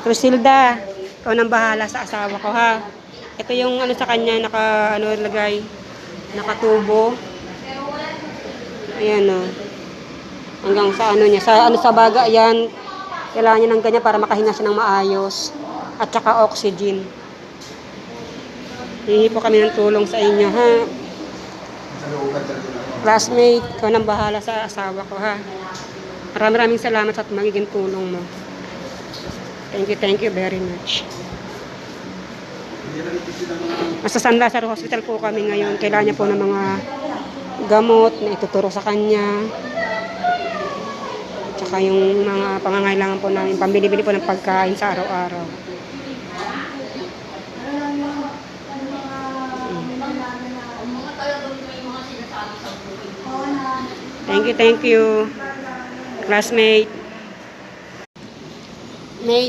Rosilda, ikaw nang bahala sa asawa ko ha. Ito yung ano sa kanya, lagay, nakatubo. Ayan o. Hanggang sa ano niya, sa baga yan. Kailangan niya ng ganyan para makahinga siya ng maayos. At saka oxygen. Hihingi po kami ng tulong sa inyo ha. Classmate, ikaw nang bahala sa asawa ko ha. Maraming salamat sa magiging tulong mo. Thank you very much. Nasa San Lazaro Hospital po kami ngayon. Kailangan niya po ng mga gamot na ituturo sa kanya. Tsaka yung mga pangangailangan po namin, pambili-bili po ng pagkain sa araw-araw. Thank you, classmate.